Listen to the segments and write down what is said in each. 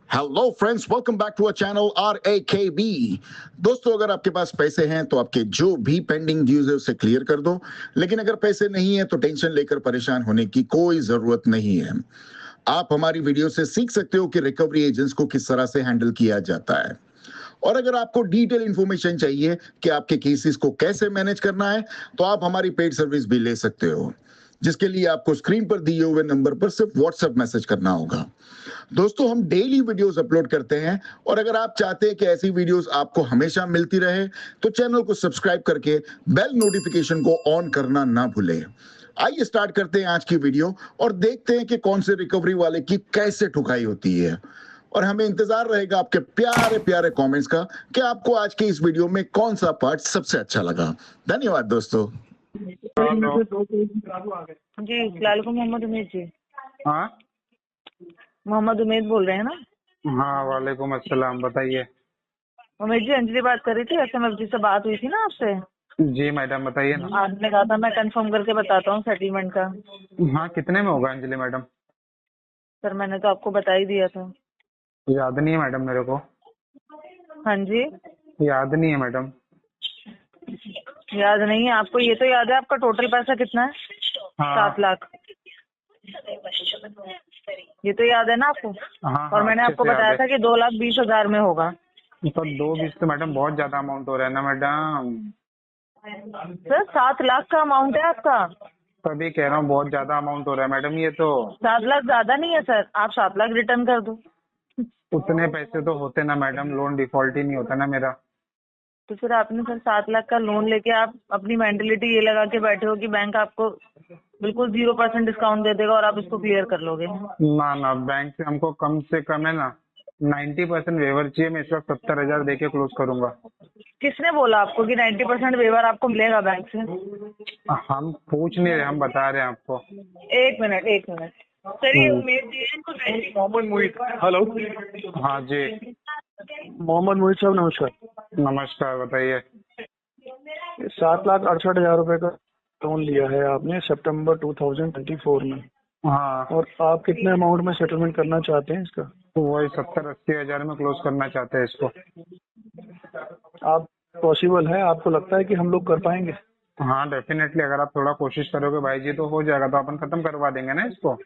Hello friends, welcome back to our channel RAKB। दोस्तों, अगर आपके पास पैसे हैं तो आपके जो भी पेंडिंग ड्यूज है उसे क्लियर कर दो। लेकिन अगर पैसे नहीं है तो टेंशन लेकर परेशान होने की कोई जरूरत नहीं है। आप हमारी वीडियो से सीख सकते हो कि रिकवरी एजेंट्स को किस तरह से हैंडल किया जाता है। और अगर आपको डिटेल इंफॉर्मेशन चाहिए कि आपके केसेस को कैसे मैनेज करना है तो आप हमारी पेड सर्विस भी ले सकते हो, जिसके लिए आपको स्क्रीन पर दिए हुए नंबर पर सिर्फ व्हाट्सएप मैसेज करना होगा। दोस्तों, हम डेली वीडियोस अपलोड करते हैं और अगर आप चाहते हैं कि ऐसी वीडियोस आपको हमेशा मिलती रहे तो चैनल को सब्सक्राइब करके बेल नोटिफिकेशन को ऑन करना ना भूलें। आइए स्टार्ट करते हैं आज की वीडियो और देखते हैं कि कौन से रिकवरी वाले की कैसे ठुकाई होती है। और हमें इंतजार रहेगा आपके प्यारे प्यारे कमेंट्स का कि आपको आज के इस वीडियो में कौन सा पार्ट सबसे अच्छा लगा। धन्यवाद दोस्तों। जी, सलाम मोहम्मद उमेद जी। हाँ मोहम्मद उमेद बोल रहे हैं ना? हाँ, वालेकुम अस्सलाम। बताइए। उमेद जी, अंजलि बात कर रही थी। SMFG से बात हुई थी ना आपसे? जी मैडम, बताइए ना। आपने कहा था मैं कंफर्म करके बताता हूँ सेटलमेंट का। हाँ, कितने में होगा अंजलि मैडम? सर, मैंने तो आपको बता ही दिया था। याद नहीं है मैडम मेरे को। हाँ जी, याद नहीं है मैडम। याद नहीं है आपको? ये तो याद है आपका टोटल पैसा कितना है? हाँ 7 लाख। ये तो याद है ना आपको? हाँ और मैंने अच्छे आपको से याद बताया है। था कि 2,20,000 में होगा। तो 2 20 तो मैडम बहुत ज्यादा अमाउंट हो रहा है ना मैडम। सर, 7 लाख का अमाउंट है आपका। तभी कह रहा हूँ बहुत ज्यादा अमाउंट हो रहा है मैडम ये तो। 7 लाख ज्यादा नहीं है सर, आप 7 लाख रिटर्न कर दो। उतने पैसे तो होते ना मैडम, लोन डिफॉल्ट ही नहीं होता ना मेरा। तो फिर आपने सर 7 लाख का लोन लेके आप अपनी मेंटेलिटी ये लगा के बैठे हो कि बैंक आपको बिल्कुल 0% डिस्काउंट दे देगा और आप इसको क्लियर कर लोगे। ना ना, बैंक से हमको कम से कम है ना 90% वेवर चाहिए। मैं इसका 70,000 दे के क्लोज करूंगा। किसने बोला आपको कि 90% वेवर आपको मिलेगा बैंक से? हम पूछ नहीं रहे, हम बता रहे हैं आपको। एक मिनट सर, ये उमेद जी है। मोहम्मद मोहित। हेलो, हाँ जी, मोहम्मद मोहित साहब नमस्कार। नमस्कार। बताइए। 7,68,000 रुपए का लोन लिया है आपने सितंबर 2024 में, हाँ, और आप कितने अमाउंट में सेटलमेंट करना चाहते हैं इसका? तो वही 70-80 हजार में क्लोज करना चाहते हैं इसको। आप पॉसिबल है? आपको लगता है कि हम लोग कर पाएंगे? हाँ डेफिनेटली, अगर आप थोड़ा कोशिश करोगे भाई जी तो हो जाएगा। तो अपन खत्म करवा देंगे ना इसको।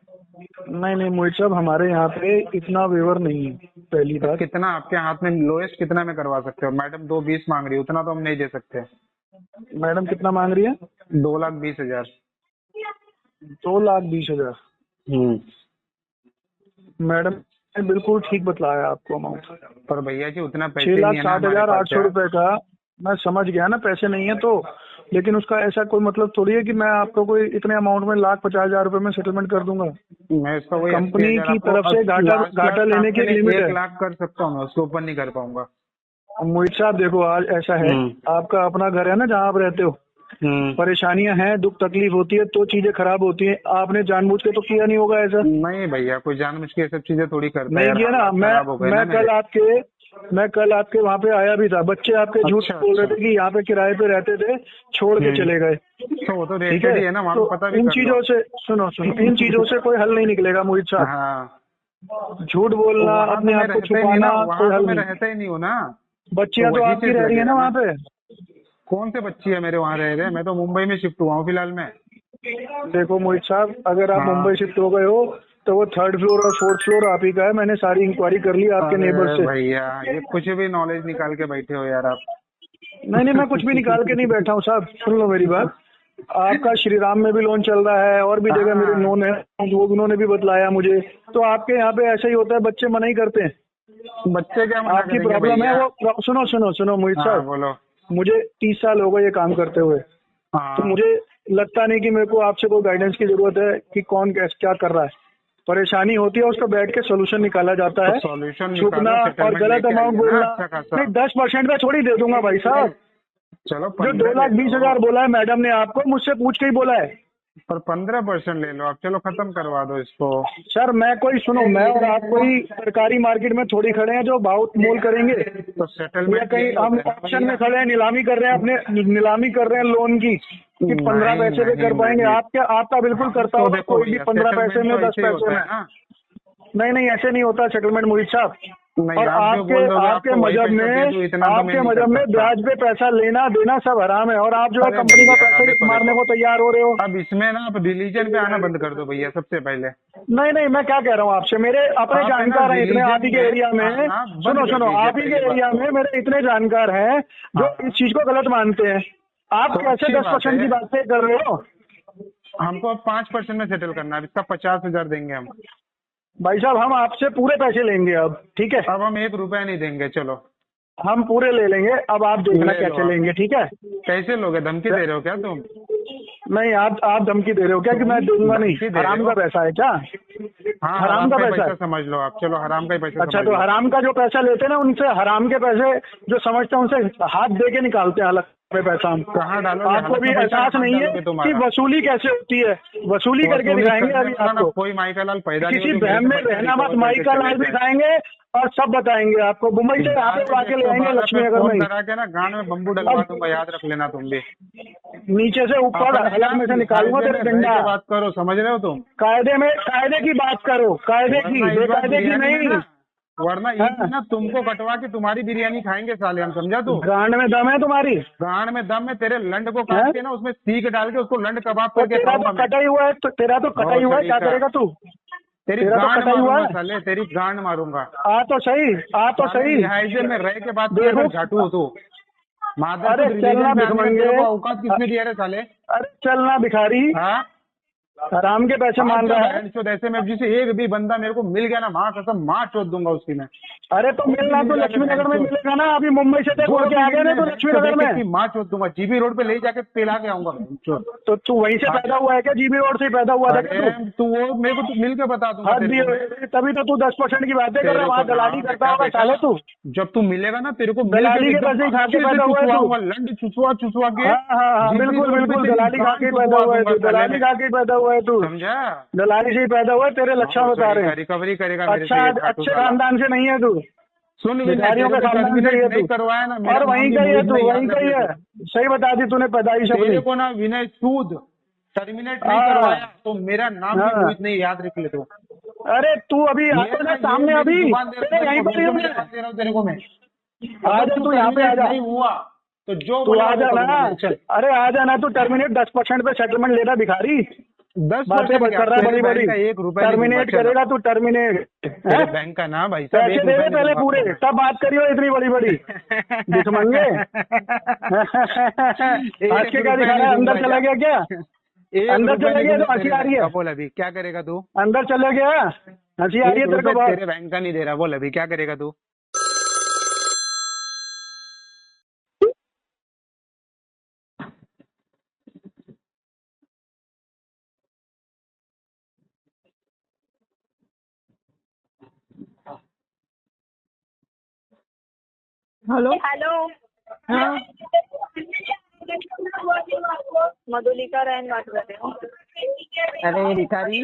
नहीं मोहित साहब, हमारे यहाँ पे इतना वेवर नहीं है। पहली तो बात, कितना आपके हाथ में लोएस्ट कितना में करवा सकते हो? मैडम 220 मांग रही है, उतना तो हम नहीं दे सकते। मैडम कितना मांग रही है? 2,20,000। 2,20,000। मैडम ने बिल्कुल ठीक बतलाया आपको अमाउंट। पर भैया जी उतना पैसे नहीं है ना हमारे 6,60,800 पास। रुपए का मैं समझ गया ना, पैसे नहीं है तो, लेकिन उसका ऐसा कोई मतलब थोड़ी है कि मैं आपको कोई इतने अमाउंट में 1,50,000 रुपए में सेटलमेंट कर दूंगा। मैं इसका वही कंपनी 80,000 की आपको तरफ से घाटा लेने की लिमिट है। 1 लाख कर सकता हूँ मैं, उसके ऊपर नहीं कर पाऊंगा। मोहित साहब देखो, आज ऐसा है, आपका अपना घर है ना जहाँ आप रहते हो, परेशानियां हैं, दुख तकलीफ होती है तो चीजें खराब होती है। आपने जानबूझ के तो किया नहीं होगा ऐसा? नहीं भैया, कोई जानबूझ के ये सब चीजें थोड़ी करता है नहीं यार। किया ना। मैं कल आपके वहाँ पे आया भी था। बच्चे आपके झूठ अच्छा, बोल रहे थे कि यहाँ पे किराए पे रहते थे, छोड़ के चले गए। तो वो तो ठीक रेटेड ही है ना, वहाँ तो पता भी इन कर लो। चीजों से सुनो इन चीजों से कोई हल नहीं निकलेगा मोहित साहब। हाँ, झूठ बोलना, वहाँ तो अपने मैं आप को रहता ही नहीं ना, छुपाना वहाँ कोई तो हल मैं नहीं। रहता ही नहीं हूँ ना। बच्चियां तो वही आपकी चीज रह रही है ना लगेगा वहाँ पे। कौन से बच्ची है मेरे वहाँ रह रहे हैं? मैं तो मुंबई में शिफ्ट हुआ हूँ फिलहाल में। देखो मोहित साहब, अगर आप हाँ। मुंबई शिफ्ट हो गए हो तो वो 3rd फ्लोर और 4th फ्लोर आप ही का है। मैंने सारी इंक्वायरी कर ली आपके नेबर अरे से। भैया, ये कुछ भी नॉलेज निकाल के बैठे हो यार आप। नहीं मैं कुछ भी निकाल के नहीं बैठा हूँ साहब, सुन लो मेरी बात। आपका श्री राम में भी लोन चल रहा है और भी जगह मेरे हाँ। लोन है, वो उन्होंने भी बतलाया मुझे। तो आपके यहाँ पे ऐसा ही होता है, बच्चे मना ही करते हैं। बच्चे क्या मना आपकी करेंगे प्रॉब्लम है भैया? वो। सुनो मोहित हाँ साहब, बोलो। मुझे 30 साल हो गए ये काम करते हुए। हाँ, तो मुझे लगता नहीं कि मेरे को आपसे कोई गाइडेंस की जरूरत है कि कौन क्या कर रहा है। परेशानी होती है उसका बैठ के सोल्यूशन निकाला जाता है। सॉल्यूशन छुपना और गलत अमाउंट बोलना, नहीं 10% का थोड़ी दे दूंगा भाई साहब। चलो जो 2,20,000 बोला है मैडम ने आपको, मुझसे पूछ के ही बोला है। पर 15% ले लो आप। चलो खत्म करवा दो इसको। सर मैं मैं और आप कोई सरकारी मार्केट में थोड़ी खड़े हैं जो भाव मोल करेंगे, तो या सेटलमेंट कहीं हम ऑप्शन में खड़े हैं, नीलामी कर रहे हैं, अपने नीलामी कर रहे हैं लोन की कि 15 पैसे पे कर पाएंगे। आपका बिल्कुल करता तो होगा देखो कोई भी 15 पैसे में, 10 पैसे में। नहीं नहीं, ऐसे नहीं होता सेटलमेंट मोहित साहब। नहीं, और आप जो बोल दोगे आपके आपको वही मजहब पैसा दे दूं, में इतना तो मैं आपके नहीं मजहब कर में सकता। ब्याज पे पैसा लेना देना सब हराम है, और आप जो है अरे कंपनी का भैया, पैसा देखो मारने को तैयार हो रहे हो। अब इसमें ना आप रिलीजन पे आना बंद कर दो भैया सबसे पहले। नहीं नहीं, मैं क्या कह रहा हूँ आपसे, मेरे अपने आप है ना जानकार हैं इतने, आप ही के religion एरिया में, में आना बंद सुनो कर सुनो, दीजिए आप ही के पहली बात एरिया तो। में मेरे इतने जानकार हैं जो हाँ। इस चीज को गलत मानते हैं। आप तो कैसे अच्छी 10% बात की है। बातें कर रहे हो? हमको अब 5% में सेटल करना है, इसका 50,000 देंगे हम। भाई साहब हम आपसे पूरे पैसे लेंगे अब, ठीक है? अब हम 1 रुपया नहीं देंगे, चलो। हम पूरे ले लेंगे, अब आप देखना ले लो कैसे आप। लेंगे, ठीक है? कैसे लोगे, धमकी दे रहे हो क्या तुम? नहीं, आप धमकी दे रहे हो क्या कि मैं दूंगा नहीं? धमकी दे रहे हराम हो? का पैसा है क्या? हाँ, हराम का ही पैसा है। समझ लो आप, चलो हराम का ही पैसा अच्छा, समझ तो लो। हराम का जो पैसा लेते हैं ना, उनसे हराम के पैसे जो समझते हैं उनसे हाथ दे के निकालते हैं हलक में पैसा हम। कहाँ डालोगे? आपको हलक भी में पैसा एहसास कहाँ नहीं है डालोगे कि तुम्हारा? वसूली कैसे होती है? वसूली करके वसूली दिखाएंगे करने अभी वाला ना आपको। कोई माई का लाल पैदा नहीं किसी हो जो बहन में मेरे से रहना बच्चे मत, रिकॉर्ड माई का करके लाल चले जाए। दिखाएंगे और सब बताएंगे आपको। मुंबई से यहाँ पे बुला के ले आएंगे लक्ष्मी नगर में ही। करा के ना गांड में बम्बू डलवा दूंगा, याद रख लेना तुम भी। नीचे से ऊपर अपने हलक में से निकालूंगा कायदे तेरे में रह डंडा। के बात करो, समझ रहे हो तुम? कायदे की बात करो, कायदे की, वरना इस बार बेकायदे की बिरयानी में नहीं। ना, वरना ईद हाँ। में ना तुमको कटवा के तुम्हारी बिरयानी खाएंगे साले हम, समझा तू? गांड में दम है तुम्हारी? गांड में दम है, तेरे लंड को हैं? काट के ना उसमें सीख डाल के उसको लंड कबाब तो करके तेरा खाऊंगा तो मैं। कटा ही हुआ है, तेरा तो कटा ही हुआ है, क्या तरीका। करेगा तू? तेरी तेरा तो गांड कटा ही हुआ मारूंगा है। साले, तेरी गांड मारूंगा। आ तो सही, आ तो सही। लिहाजे में रह के बात देखो। कर, झाटू हो तू। मादर अरे चोद चलना religion पे आने का भिखमंगे। तेरे को औकात किसने दिया रे साले? अरे चलना भिखारी, हाँ? हराम के पैसे मान रहा है। ऐसे में जिसे एक भी बंदा मेरे को मिल गया ना, माँ कसम माँ चोद दूंगा उसकी मैं। अरे तो मिलना तो लक्ष्मी नगर में मिलेगा ना, अभी मुंबई से उड़ के आ गए ना तो लक्ष्मी नगर में। माँ चोद दूंगा, जीबी रोड पे ले जाके पिला के आऊंगा मैं। तो तू वहीं से पैदा हुआ है क्या? जीबी रोड से ही पैदा हुआ था क्या तू? तू वो मेरे को तू मिल के बता दूंगा हद तेरे को मैं। भी, तभी तो तू 10% की बातें कर रहा है, वहाँ तेरे को दलाली ना, करता होगा बेटा, साले तू। जब तू मिलेगा ना तेरे को दलाली के पैसे ही खा के पैदा हुआ है तू। लंड चुचवा चुचवा के। हाँ हाँ हाँ, जीबी बिल्कुल रोड पे बिल्कुल, तेरी दलाली खा के गांड पैदा हुआ है चुचवा तू, दूंगा दलाली साले खा के पैदा हुआ है तू। समझा? दलाली से ही पैदा हुआ है, तेरे लक्षण बता रहे हैं। रिकवरी करेगा मेरे से अच्छा, ये झाटू अच्छे साला। खानदान से नहीं है तू, सुन भी भिखारियों के खानदान से ही है नहीं तू। करवाया ना, मेरा और वहीं नाम का भी ही है मोहित तू, नहीं, वहीं याद का ही रख ले है। सही बता दी तूने पैदाइश अपनी। तेरे को ना विनय सूद टर्मिनेट नहीं हाँ। करवाया तो मेरा नाम भी हाँ। मोहित नहीं, याद रख ले तू। अरे तू अभी आ ये तो ना, जा ये सामने, मेरी अभी जुबान दे तेरे यहीं पर ही हूँ मैं। दे रहा हूँ तेरे को मैं। आ अगर जा तू यहाँ पे, आ terminate जा नहीं हुआ तो जो तू, बोलेगा आ वो जा करूंगा ना। मैं, चल। अरे आ जा ना तू, टर्मिनेट 10% पे सेटलमेंट लेना भिखारी। 10% बातें कर रहा है बड़ी बड़ी, 1 रुपया नहीं टर्मिनेट दूंगा, चल। करेगा तू, टर्मिनेट। तेरे बैंक का ना भाई साहब, पैसे 1 दे रुपया दे नहीं पहले दूंगा पूरे, आपको। तब बात करियो इतनी बड़ी बड़ी भिखमंगे। आज के क्या दिखा रहा है? अंदर चला गया क्या? अंदर चला गया तो हंसी आ रही है? बोल अभी क्या करेगा तू? अंदर चले गया, हंसी आ रही है तेरे को बहुत? तेरे बैंक का नहीं दे रहा, बोल अभी क्या करेगा तू? हेलो हेलो, हाँ मधुलिका रैन बात कर रही हूँ। अरे भिखारी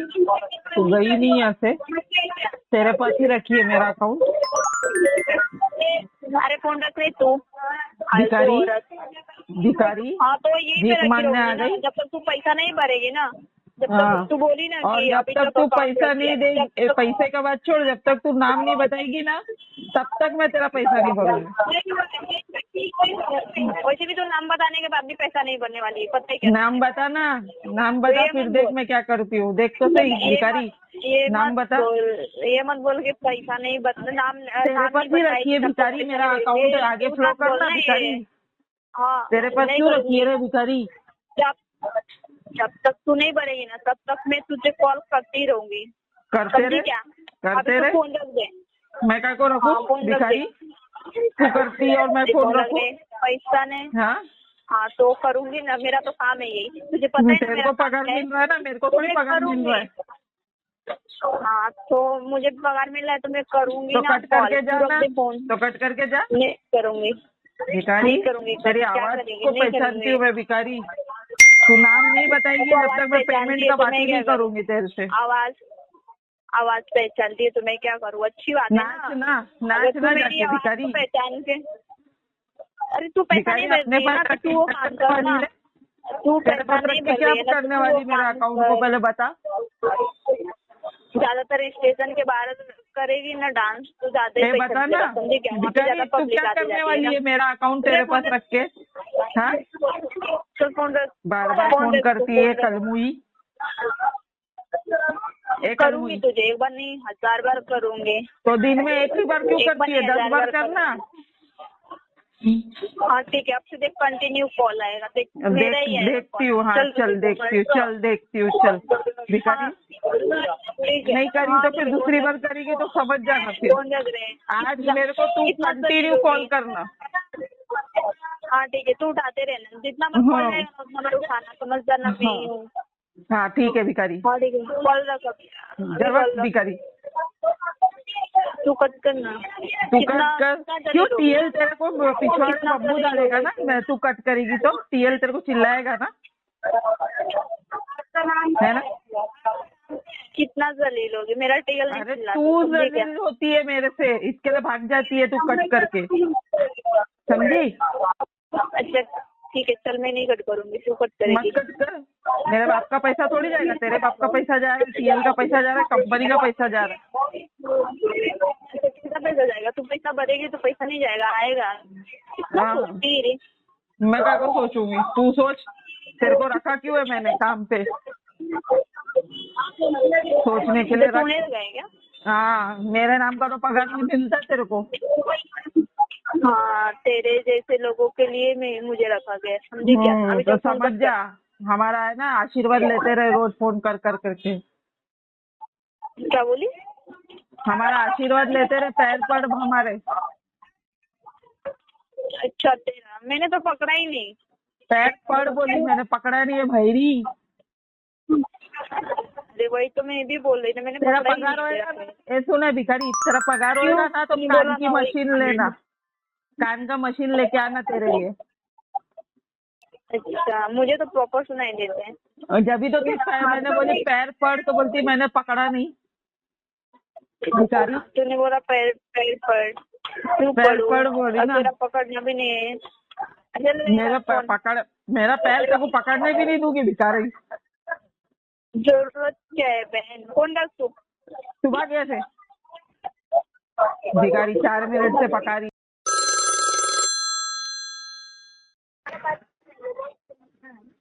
तू गई नहीं यहाँ से, तेरे पास ही रखी है मेरा अकाउंट। अरे फोन रख रही तू भिखारी भिखारी हाँ तो यही भीख पे रखी मांगने आ रहोगी ना, गई। जब तक तू पैसा नहीं भरेगी ना, जब हाँ। तक तू बोली ना और कि जब अभी तक तू account पैसा रखी नहीं है, दे, जब तक- पैसे का बात छोड़, जब तक तू नाम नहीं बताएगी ना तब तक मैं तेरा पैसा नहीं भरूंगी। वैसे भी तो नाम बताने के बाद भी पैसा नहीं बनने वाली है, पता है क्या? नाम बता ना, नाम बता, ये फिर मत देख बोल। मैं क्या करती हूँ, देख तो सही भिखारी। ये नाम मत बता। बोल, ये मत बोल के पैसा नहीं बता, नाम तेरे पास ही रखी है भिखारी, मेरा अकाउंट आगे फ्लो करना भिखारी। हाँ तेरे पास नहीं क्यों करूँगी। रखी है रे भिखारी? जब तक तू नहीं बढ़ेगी ना तब तक मैं तुझे कॉल करती रहूंगी। करते समझी रे, क्या? करते अभी रे। तू फोन रख दे। मैं क्या को हाँ, रखूं फोन रख भिखारी? तू करती है और मैं फोन रख रखूं? दे, पैसा नहीं। हाँ, हाँ तो करूंगी ना, मेरा तो काम है यही, तुझे पता है ना तेरे मेरा को पगार काम है। मिल रहा है ना, मेरे को थोड़ी मैं पगार मिल रहा है। हाँ तो मुझे पगार मिल रहा है तो मैं करूंगी तो ना कट करके call। जा तू रख ना, दे फोन। तो कट करके जा नहीं करूंगी, भिखारी। नहीं करूंगी। तेरी क्या आवाज करेगी? को नहीं पहचानती करूंगी। हूँ मैं भिखारी। तू नाम नहीं बताएगी तू जब आवाज तक मैं पहचानती पेमेंट है का तो बात मैं ही क्या नहीं करूं? करूंगी तेरे से। आवाज पहचानती है तो मैं क्या करूँ? अच्छी बात है नाच ना। ना, अगर नाच तू ना मेरी जाके आवाज को भिखारी। पहचान के, अरे तू पैसा भिखारी नहीं अपने भर रही है ना पास तो तू वो काम करने कर वाली ना। है। तू तेरे पैसा पास नहीं रख के भर क्या रही है ना तो करने तू वो वाली मेरा काम अकाउंट को कर। पहले बता। ज्यादातर स्टेशन के बाहर करेगी ना डांस तो ज्यादा ही पैसा बता ना मिलेगा, समझी क्या? वहाँ पे भिखारी, ज्यादा तू पब्लिक क्या आती करने जाती वाली है है मेरा अकाउंट तेरे पास रख के? हाँ, तो फोन रख, बार बार फोन करती है कलमुई। करूंगी तुझे, एक बार नहीं 1000 बार करूंगी। तो दिन में एक ही बार क्यों एक बार करती है? नहीं, 10 1000 बार बार करना। हाँ ठीक है, अब से देख कंटिन्यू कॉल आएगा, देख मेरा ही है। देखती हूँ। हाँ चल देखती हूँ, चल देखती हूँ, चल भिखारी। ठीक है, नहीं करी तो फिर दूसरी बार करेगी तो समझ जाना फिर। फोन रख रहे हैं। आज मेरे को तू कंटिन्यू कॉल करना। हाँ ठीक है, तू उठाते रहना, जितना बार कॉल आएगा उतना बार उठाना, समझ जाना मैं ही हूँ। हाँ ठीक है भिखारी, हाँ ठीक है, कॉल रख अभी। जरूर भिखारी। तू कट करना। तू कट कर क्यों? टीएल तेरे को पिछवाड़े बब्बू डालेगा ना, मैं तू कट करेगी तो टीएल तेरे को चिल्लाएगा ना, है ना? कितना जलील होगी, मेरा टीएल नहीं अरे चिल्लाता, तू समझी क्या? जलील होती है मेरे से, इसके लिए भाग जाती है तू कट करके, समझी? अच्छा ठीक है, चल मैं नहीं कट करूंगी, तू कट मत करेगी। कट कर, मेरे बाप का पैसा थोड़ी जाएगा, तेरे बाप का पैसा जा रहा है, टीएल का पैसा जा रहा है, कंपनी का पैसा जा रहा है। अच्छा कितना पैसा जाएगा? तू पैसा भरेगी तो पैसा नहीं जाएगा, आएगा। हाँ मैं क्या को सोचूंगी, तू सोच। तेरे को रखा क्यों है मैंने काम पे? सोचने के लिए रख। क्या? हाँ मेरे नाम का तो पगार नहीं मिलता तेरे को। हाँ तेरे जैसे लोगों के लिए मैं मुझे रखा गया, समझी क्या? अभी तो फोन समझ जा, हमारा है ना आशीर्वाद लेते रहे रोज फोन कर कर करके। क्या बोली? हमारा आशीर्वाद लेते रहे, पैर पड़ हमारे। अच्छा तेरा मैंने तो पकड़ा ही नहीं। पैर पड़ बोली मैंने, पकड़ा नहीं है भैरी। अरे वही तो मैं भी बोल रही थी, मैंने तेरा पकड़ा ही पगार नहीं होएगा, ये सुने भिखारी, तेरा पगार होएगा ना तो कान की मशीन लेना, कान का मशीन लेके आना तेरे लिए। अच्छा मुझे तो प्रॉपर सुनाई देते हैं। और जब भी तो मैंने बोली पैर पड़ तो बोलती मैंने पकड़ा नहीं। भिखारी तूने बोला पैर पैर पड़, क्यों पैर पड़ूं? पड़ बोली ना, तेरा पकड़ना भी नहीं है। मेरा पैर तेरे को पकड़ने भी नहीं दूंगी भिखारी। जरूरत क्या है बहन? कौन रख तू? सुबह कैसे भिखारी 4 मिनट से पका रही।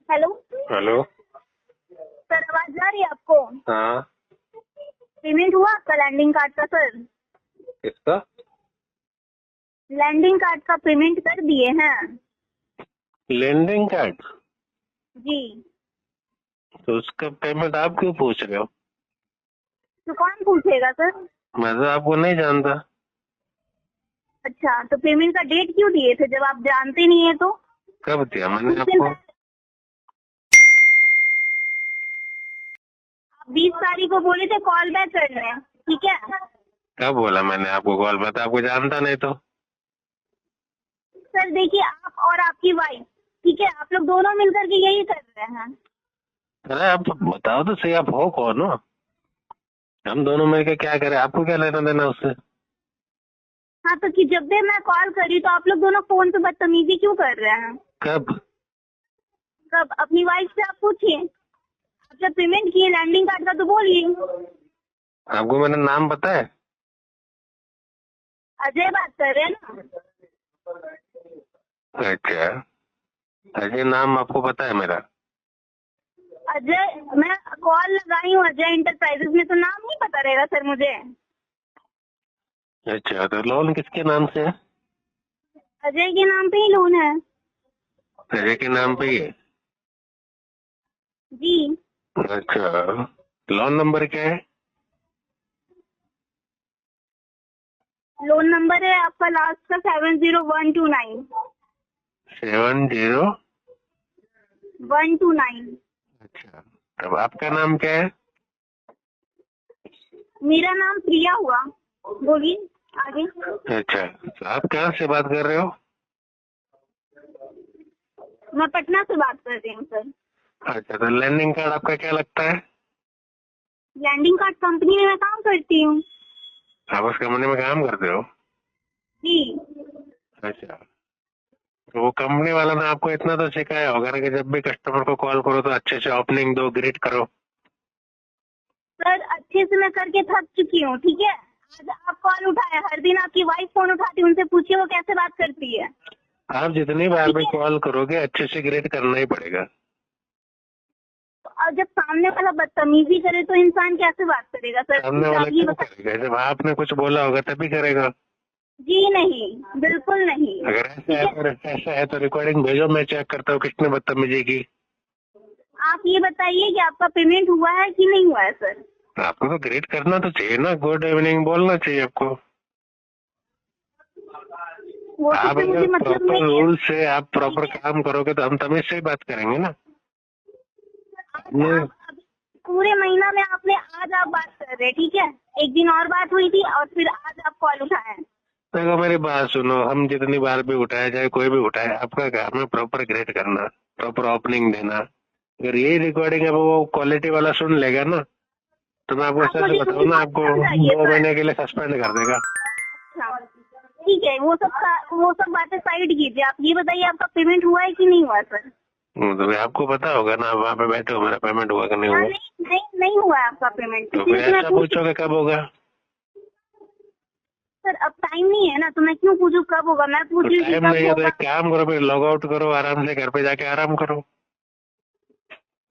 हेलो हेलो सर, आवाज जा रही है आपको? हाँ पेमेंट हुआ आपका लैंडिंग कार्ड का? सर किसका? लैंडिंग कार्ड का पेमेंट कर दिए हैं लैंडिंग कार्ड? जी। तो उसका पेमेंट आप क्यों पूछ रहे हो? तो कौन पूछेगा सर? मैं तो आपको नहीं जानता। अच्छा तो पेमेंट का डेट क्यों दिए थे जब आप जानते नहीं है तो? कब दिया मैंने आपको? 20 तारीख को बोले थे कॉल बैक करने, ठीक है? कब बोला मैंने आपको कॉल? मैं तो आपको जानता नहीं तो। सर देखिए, आप और आपकी वाइफ, ठीक है, आप लोग दोनों मिलकर के यही कर रहे हैं। अरे आप बताओ तो सही, आप हो कौन हो? हम दोनों मिलकर क्या करें? आपको क्या लेना देना उससे? हाँ तो कि जब भी मैं कॉल करी तो आप लोग दोनों फोन पे बदतमीजी क्यों कर रहे हैं? कब? कब? अपनी वाइफ से आप पूछिए, आप जब पेमेंट किए लैंडिंग कार्ड का तो बोलिए। आपको मैंने नाम पता है? अजय बात कर रहे हैं ना? अच्छा अजय नाम आपको पता है मेरा? अजय, मैं कॉल लगाई हूँ अजय इंटरप्राइजेस में, तो नाम नहीं पता रहेगा सर मुझे? अच्छा तो लोन किसके नाम से है? अजय के नाम पे ही लोन है अजय के नाम पे ही है? जी। अच्छा लोन नंबर क्या है? लोन नंबर है आपका लास्ट का 70129। 70129। अच्छा अब आपका नाम क्या है? मेरा नाम प्रिया हुआ। बोलिए आगे। अच्छा तो आप कहाँ से बात कर रहे हो? मैं पटना से बात कर रही हूँ सर। अच्छा तो लैंडिंग कार्ड आपका क्या लगता है? लैंडिंग कार्ड कंपनी में मैं काम करती हूँ। आप उस कंपनी में काम करते हो? जी। अच्छा तो वो कंपनी वाला ने आपको इतना तो सिखाया होगा ना कि जब भी कस्टमर को कॉल करो तो अच्छे से ओपनिंग दो, ग्रीट करो। सर अच्छे से मैं करके थक चुकी हूँ, ठीक है। आज आप कॉल उठाए, हर दिन आपकी वाइफ फोन उठाती है, उनसे पूछिए वो कैसे बात करती है। आप जितनी बार भी कॉल करोगे अच्छे से ग्रेड करना ही पड़ेगा। और जब सामने वाला बदतमीजी करे तो इंसान कैसे बात करेगा सर? सामने वाला आप ये क्यों करेगा? जब आपने कुछ बोला होगा तभी करेगा। जी नहीं, बिल्कुल नहीं। अगर ऐसा है तो रिकॉर्डिंग भेजो, मैं चेक करता हूँ किसने बदतमीजी की। आप ये बताइए कि आपका पेमेंट हुआ है कि नहीं हुआ है सर? आपको तो ग्रेड करना तो चाहिए ना, गुड इवनिंग बोलना चाहिए आपको। वो तो आप फिर मुझे अगर मतलब प्रॉपर नहीं है। रूल से आप प्रॉपर काम करोगे तो हम तमीज से ही बात करेंगे ना। आप पूरे महीना में आपने आज आप बात कर रहे हैं, ठीक है। एक दिन और बात हुई थी और फिर आज आप कॉल उठाए हैं। देखो मेरी बात सुनो, हम जितनी बार भी उठाए चाहे कोई भी उठाए, आपका काम है प्रॉपर ग्रेड करना, प्रॉपर ओपनिंग देना। अगर यही रिकॉर्डिंग है वो क्वालिटी वाला सुन लेगा ना तो मैं आपको आपको सच बताऊँ ना, आपको समझाइए 2 सर। महीने के लिए सस्पेंड कर देगा। अच्छा, ठीक है, वो सब बातें साइड कीजिए। आप ये बताइए आपका पेमेंट हुआ है कि नहीं हुआ सर? तो आपको पता होगा ना, वहाँ पे बैठे हो, मेरा पेमेंट हुआ कि नहीं हुआ। नहीं हुआ है आपका पेमेंट, तो इसलिए फिर तो मैं ऐसा पूछ। पूछोगे कब होगा? सर अब टाइम नहीं है ना, तो मैं क्यों पूछूं कब होगा? मैं पूछ तो रही हूँ कि टाइम कब नहीं है तो होगा। एक काम करो, फिर लॉग आउट करो, आराम से घर पे जाके आराम करो।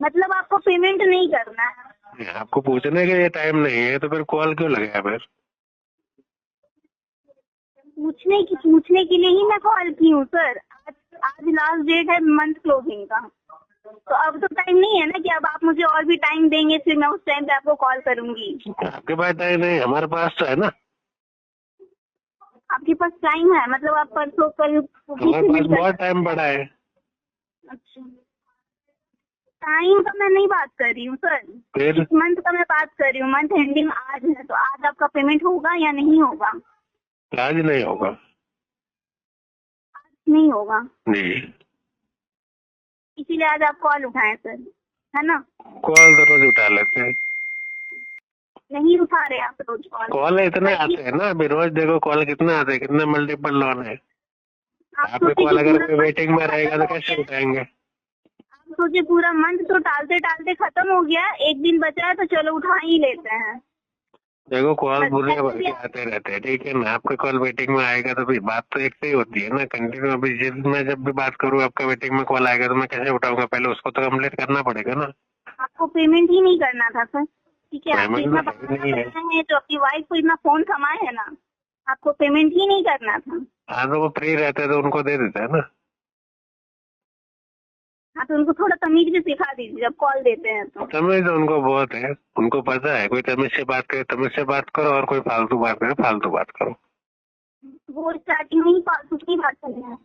मतलब आपको पेमेंट नहीं करना है? आपको पूछने के लिए टाइम नहीं है तो फिर कॉल क्यों लगाया फिर? पूछने के लिए ही मैं कॉल की हूँ सर। आज लास्ट डेट है मंथ क्लोजिंग का, तो अब तो टाइम नहीं है ना कि अब आप मुझे और भी टाइम देंगे फिर मैं उस टाइम पे आपको कॉल करूंगी। आपके पास टाइम नहीं, हमारे पास तो है ना। आपके पास टाइम है, मतलब आप परसों कल हमारे पास बहुत टाइम पड़ा है। अच्छा, टाइम का मैं नहीं बात कर रही हूँ सर, फिर इस मंथ का मैं बात कर रही हूँ। मंथ एंडिंग आज है, तो आज आपका पेमेंट होगा या नहीं होगा? आज नहीं होगा। नहीं होगा, जी, इसीलिए आज आप कॉल उठाए सर, है ना? कॉल तो रोज उठा लेते हैं। नहीं उठा रहे आप रोज कॉल इतने आते हैं ना, अभी रोज देखो कॉल कितने आते हैं, कितने मल्टीपल लोन है। आपके कॉल अगर वेटिंग में रहेगा तो कैसे उठाएंगे? आप सोचिए पूरा मंथ तो टालते टालते खत्म हो गया, एक दिन बचा है तो चलो उठा ही लेते हैं। देखो कॉल दुनिया भर के आते रहते हैं, ठीक है ना। आपका कॉल वेटिंग में आएगा तो फिर बात तो एक से ही होती है ना, कंटिन्यू। अभी मैं जब भी बात करूँ आपका वेटिंग में कॉल आएगा तो मैं कैसे उठाऊंगा? पहले उसको तो कंप्लीट करना पड़ेगा ना। आपको पेमेंट ही नहीं करना था सर, ठीक है। आप पेमेंट इतना तो नहीं है। है तो अपनी वाइफ को इतना फोन थमाए है ना, आपको पेमेंट ही नहीं करना था। हाँ तो वो फ्री रहते हैं तो उनको दे देता है ना। हाँ तो उनको थोड़ा तमीज भी सिखा दीजिए जब कॉल देते हैं तो। समझ तो उनको बहुत है, उनको पता है कोई तमीज से बात करे तमीज से बात करो, और कोई फालतू बात करे फालतू बात करो। वो स्टार्टिंग में ही फालतू की बात कर रहे हैं।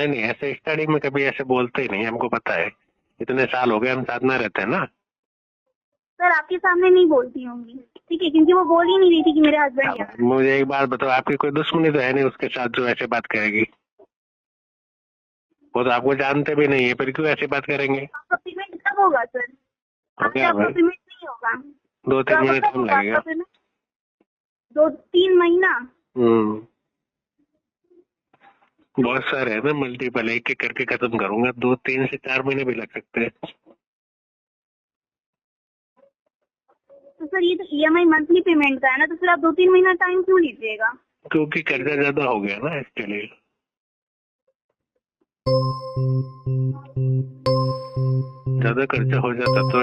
नहीं, ऐसे स्टार्टिंग में कभी ऐसे बोलते ही नहीं, हमको पता है। इतने साल हो गए हम साथ में रहते हैं ना। सर आपके सामने नहीं बोलती होंगी, ठीक है, क्योंकि वो बोल ही नहीं रही थी कि मेरे हस्बैंड यहाँ है। मुझे एक बात बताओ, आपकी कोई दुश्मनी तो है नहीं उसके साथ जो ऐसे बात करेगी? वो तो आपको जानते भी नहीं है, फिर क्यों ऐसी बात करेंगे? आपका पेमेंट कब होगा सर? हो गया आपका भाई, पेमेंट नहीं होगा 2-3 तो महीने कब टाइम होगा लगेगा। आपका पेमेंट? 2-3 महीना? बहुत सारे है ना, मल्टीपल एक एक करके खत्म करूंगा, 2-3 से 4 महीने भी लग सकते हैं। तो सर ये तो EMI मंथली पेमेंट का है ना, तो फिर आप 2-3 महीना टाइम क्यों लीजिएगा? क्योंकि कर्जा ज्यादा हो गया ना, इसके लिए। ज्यादा खर्चा हो जाता तो